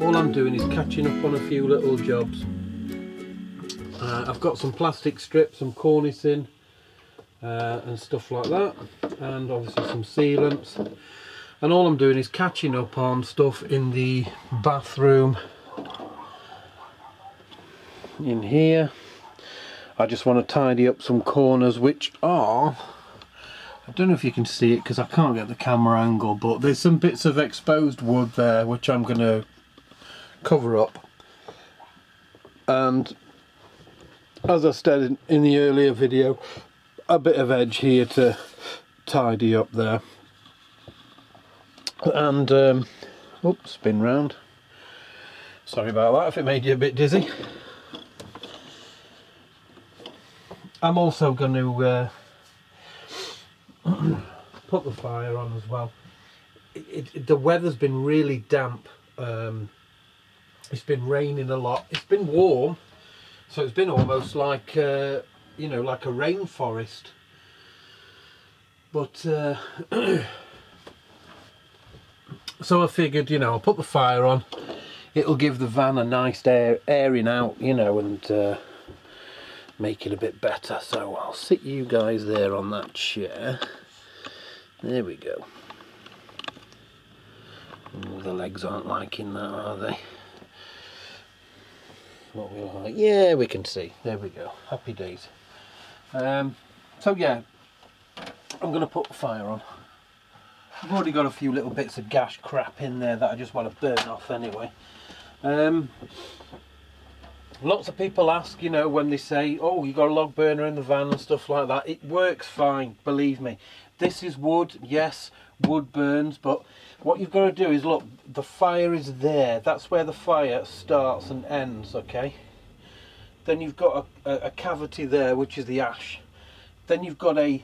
all I'm doing is catching up on a few little jobs. I've got some plastic strips, some cornicing and stuff like that, and obviously some sealants, and all I'm doing is catching up on stuff in the bathroom in here. I just want to tidy up some corners which are, I don't know if you can see it because I can't get the camera angle, but there's some bits of exposed wood there which I'm going to cover up. And as I said in the earlier video, a bit of edge here to tidy up there. And oops, spin round. Sorry about that if it made you a bit dizzy. I'm also going to put the fire on as well. The weather's been really damp. It's been raining a lot. It's been warm, so it's been almost like you know, like a rainforest. But so I figured, you know, I'll put the fire on. It'll give the van a nice airing out, you know, and make it a bit better. So I'll sit you guys there on that chair. There we go. Oh, the legs aren't liking that, are they? What we like? Yeah, we can see. There we go. Happy days. So yeah, I'm going to put the fire on. I've already got a few little bits of gas crap in there that I just want to burn off anyway. Lots of people ask, you know, when they say, oh, you got a log burner in the van and stuff like that. It works fine, believe me. This is wood, yes, wood burns, but what you've got to do is, look, the fire is there. That's where the fire starts and ends, okay? Then you've got a cavity there, which is the ash. Then you've got a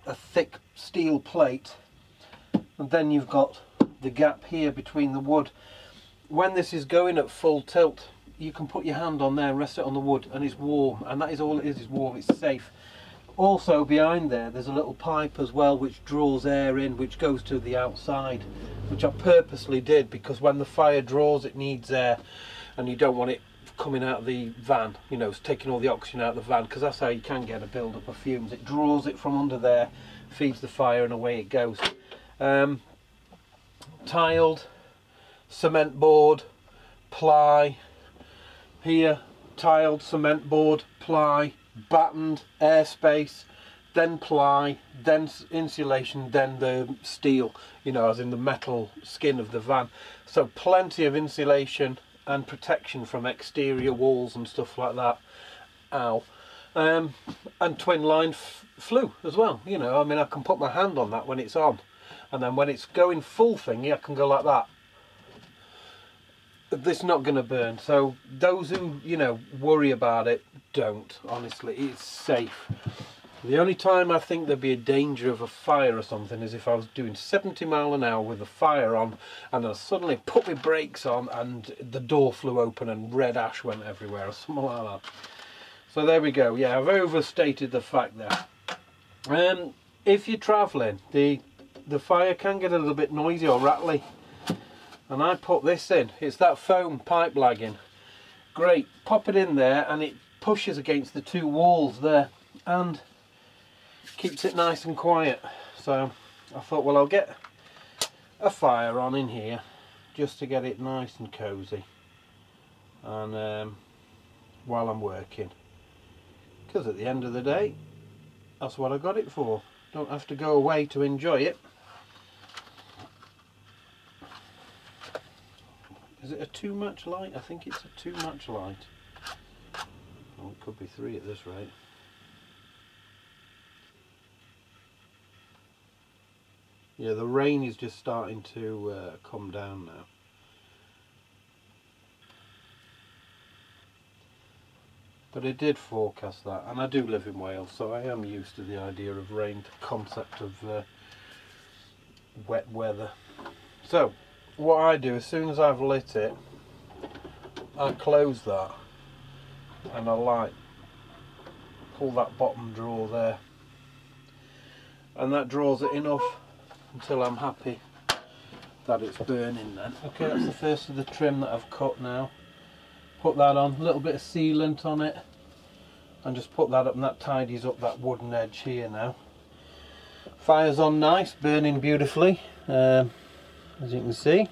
thick steel plate, and then you've got the gap here between the wood. When this is going at full tilt, you can put your hand on there and rest it on the wood, and it's warm, and that is all it is warm. It's safe. Also behind there's a little pipe as well which draws air in, which goes to the outside, which I purposely did because when the fire draws it needs air, and you don't want it coming out of the van, you know, it's taking all the oxygen out of the van, because that's how you can get a build up of fumes. It draws it from under there, feeds the fire, and away it goes. Tiled, cement board, ply, here tiled, cement board, ply, battened, airspace, then ply, then insulation, then the steel, you know, as in the metal skin of the van. So plenty of insulation and protection from exterior walls and stuff like that. Ow. And twin line flue as well, you know, I mean, I can put my hand on that when it's on, and then when it's going full thingy I can go like that. This is not going to burn, so those who, you know, worry about it, don't. Honestly, it's safe. The only time I think there'd be a danger of a fire or something is if I was doing 70 miles an hour with the fire on, and I suddenly put my brakes on and the door flew open and red ash went everywhere or something like that. So there we go. Yeah, I've overstated the fact there. If you're travelling, the fire can get a little bit noisy or rattly. And I put this in. It's that foam pipe lagging. Great. Pop it in there and it pushes against the two walls there and keeps it nice and quiet. So I thought, well, I'll get a fire on in here just to get it nice and cosy, and while I'm working, because at the end of the day that's what I got it for. Don't have to go away to enjoy it. Is it a too much light? I think it's a too much light. Oh, it could be 3 at this rate. Yeah, the rain is just starting to come down now. But it did forecast that, and I do live in Wales, so I am used to the idea of rain, the concept of wet weather. So what I do, as soon as I've lit it, I close that and I pull that bottom drawer there, and that draws it enough until I'm happy that it's burning then. Okay, that's the first of the trim that I've cut now. Put that on, a little bit of sealant on it, and just put that up, and that tidies up that wooden edge here now. Fire's on nice, burning beautifully, as you can see.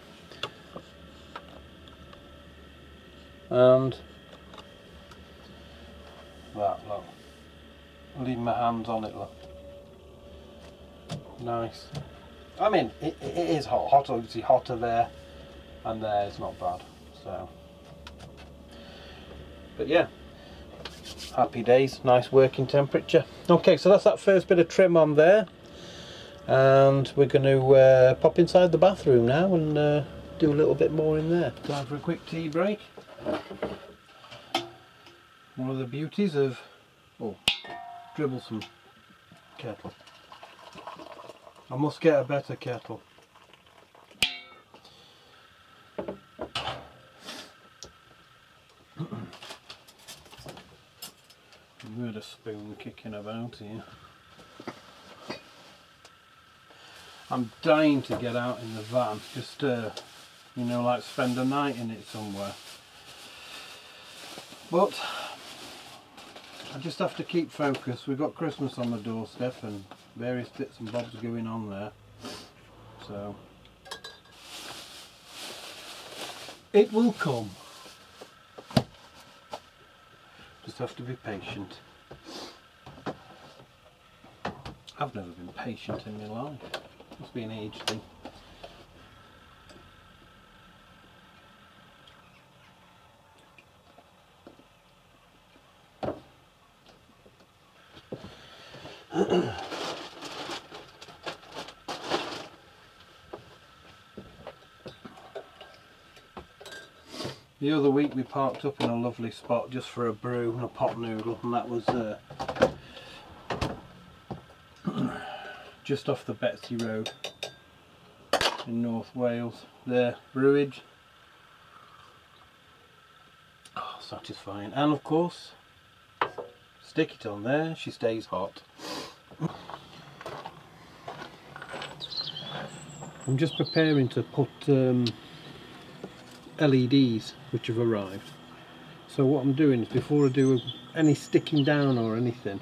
And that, look, leave my hands on it, look. Nice. I mean, it is hot, obviously hotter there, and there is not bad, so. But yeah, happy days, nice working temperature. Okay, so that's that first bit of trim on there, and we're going to pop inside the bathroom now and do a little bit more in there. Time for a quick tea break. One of the beauties of, oh, dribble some kettle. I must get a better kettle. I've heard a spoon kicking about here. I'm dying to get out in the van, just you know, like spend a night in it somewhere. But I just have to keep focused. We've got Christmas on the doorstep and various bits and bobs going on there. So it will come. Just have to be patient. I've never been patient in my life. Must be an age thing. The other week we parked up in a lovely spot just for a brew and a pot noodle, and that was just off the Betsy Road in North Wales. There, brewage. Oh, satisfying. And of course, stick it on there, she stays hot. I'm just preparing to put LEDs which have arrived. So what I'm doing is, before I do any sticking down or anything,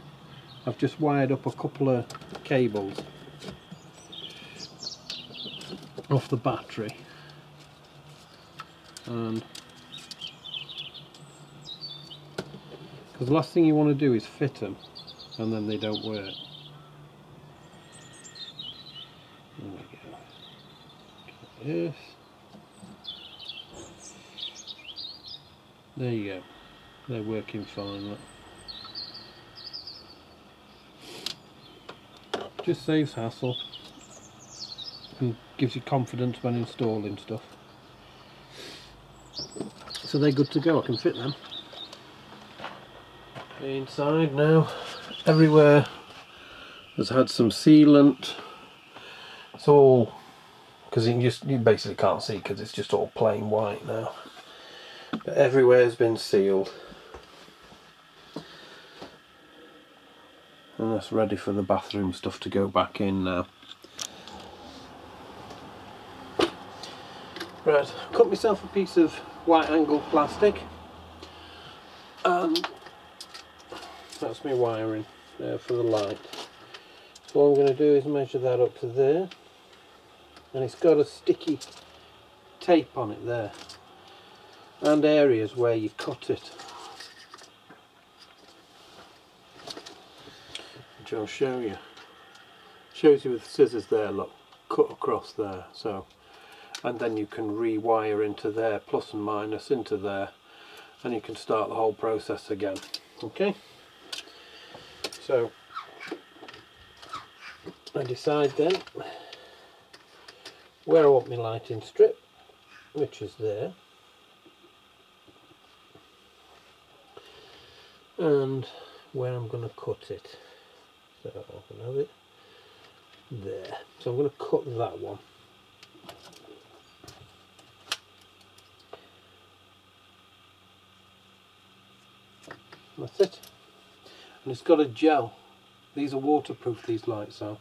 I've just wired up a couple of cables off the battery, and because the last thing you want to do is fit them and then they don't work. There we go. Yes. There you go. They're working fine. Look. Just saves hassle and gives you confidence when installing stuff. So they're good to go. I can fit them. Inside now, everywhere has had some sealant. It's all, because you basically can't see because it's just all plain white now. But everywhere's been sealed. And that's ready for the bathroom stuff to go back in now. Right, cut myself a piece of white angle plastic, and that's my wiring there for the light. So what I'm going to do is measure that up to there, and it's got a sticky tape on it there, and areas where you cut it, which I'll show you. Shows you with scissors there, look, cut across there. So, and then you can rewire into there, plus and minus into there, and you can start the whole process again. Okay, so I decide then where I want my lighting strip, which is there, and where I'm going to cut it. So I can have it there. So I'm going to cut that one. That's it. And it's got a gel. These are waterproof, these lights are.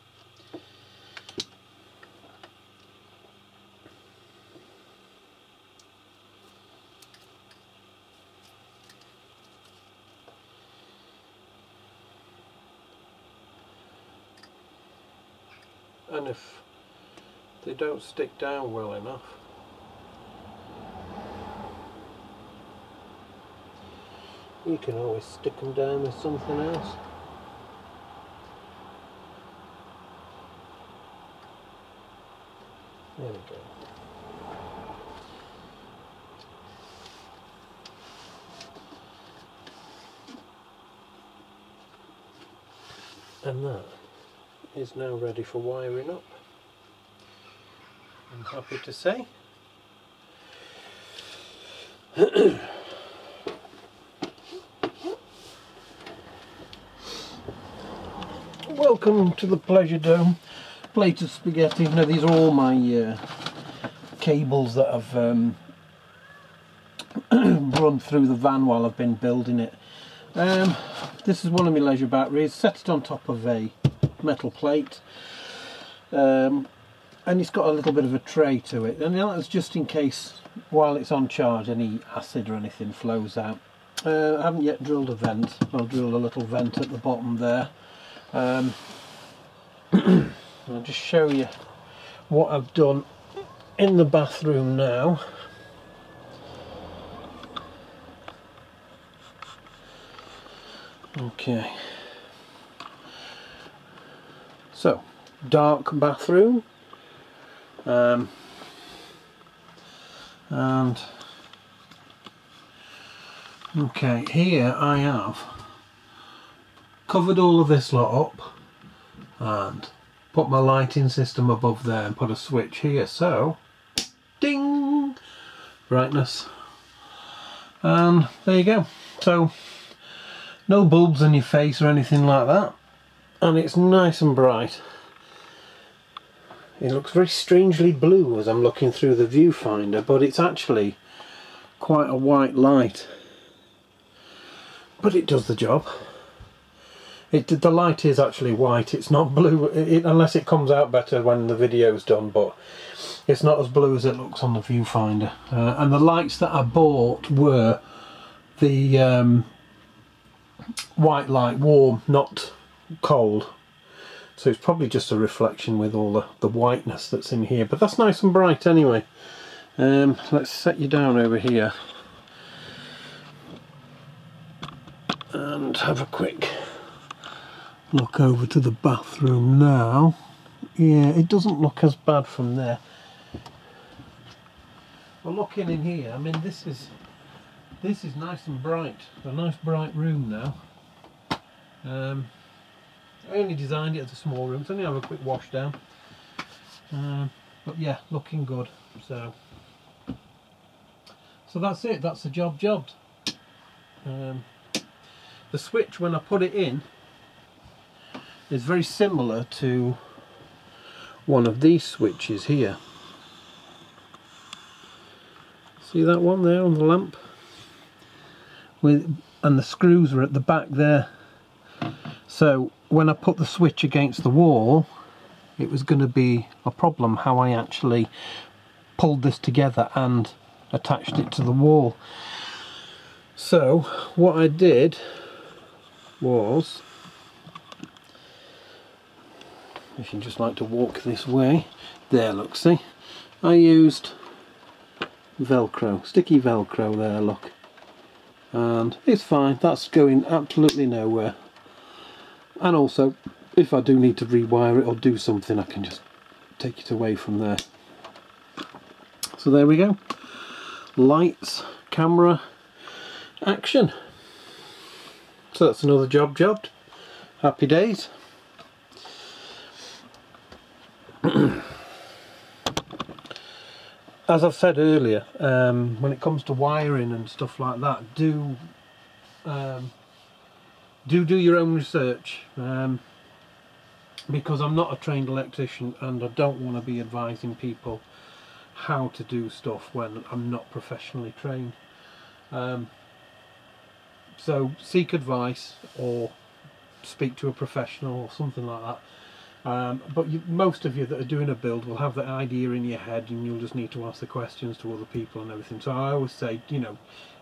and if they don't stick down well enough, you can always stick them down with something else. There we go. And that is now ready for wiring up, I'm happy to say. Welcome to the Pleasure Dome. Plate of spaghetti. Now these are all my cables that I've run through the van while I've been building it. This is one of my leisure batteries. Set it on top of a metal plate, and it's got a little bit of a tray to it, and that's just in case while it's on charge any acid or anything flows out. I haven't yet drilled a vent. I'll drill a little vent at the bottom there. I'll just show you what I've done in the bathroom now. Okay, so dark bathroom, and okay, here I have covered all of this lot up and put my lighting system above there and put a switch here, so ding, brightness, and there you go. So no bulbs in your face or anything like that, and it's nice and bright. It looks very strangely blue as I'm looking through the viewfinder, but it's actually quite a white light, but it does the job. The light is actually white, it's not blue, unless it comes out better when the video's done, but it's not as blue as it looks on the viewfinder. And the lights that I bought were the white light, warm, not cold, so it's probably just a reflection with all the whiteness that's in here, but that's nice and bright anyway. Let's set you down over here and have a quick look over to the bathroom now. Yeah, it doesn't look as bad from there. Well, looking in here, I mean, this is nice and bright. A nice bright room now. I only designed it as a small room, so I'm going to have a quick wash down. But yeah, looking good. So that's it, that's the job jobbed. The switch, when I put it in, is very similar to one of these switches here. See that one there on the lamp? And the screws are at the back there. So when I put the switch against the wall, it was going to be a problem how I actually pulled this together and attached it to the wall. So what I did was, if you just like to walk this way, there, look, see, I used Velcro, sticky Velcro there, look, and it's fine, that's going absolutely nowhere. And also, if I do need to rewire it or do something, I can just take it away from there. So there we go, lights, camera, action. So that's another job jobbed. Happy days. As I've said earlier, when it comes to wiring and stuff like that, do your own research, because I'm not a trained electrician and I don't want to be advising people how to do stuff when I'm not professionally trained. So seek advice or speak to a professional or something like that. But most of you that are doing a build will have that idea in your head, and you'll just need to ask the questions to other people and everything. So I always say, you know,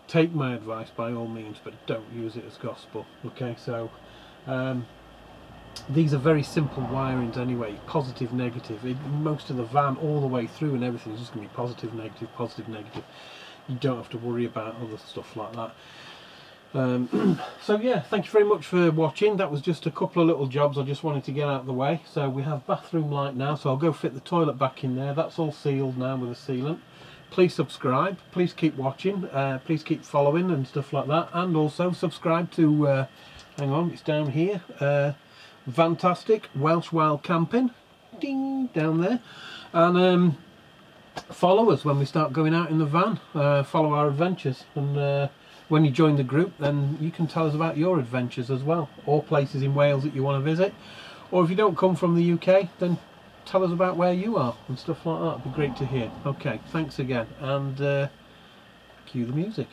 take my advice by all means, but don't use it as gospel. Okay, so these are very simple wirings anyway, positive, negative. Most of the van all the way through and everything is just going to be positive, negative, positive, negative. You don't have to worry about other stuff like that. So yeah, thank you very much for watching. That was just a couple of little jobs I just wanted to get out of the way. So we have bathroom light now, so I'll go fit the toilet back in there. That's all sealed now with a sealant. Please subscribe, please keep watching, please keep following and stuff like that, and also subscribe to hang on, it's down here, Fantastic Welsh Wild Camping, ding, down there, and follow us when we start going out in the van. Follow our adventures, and when you join the group, then you can tell us about your adventures as well, or places in Wales that you want to visit, or if you don't come from the UK, then tell us about where you are and stuff like that. It'd be great to hear. Okay, thanks again, and cue the music.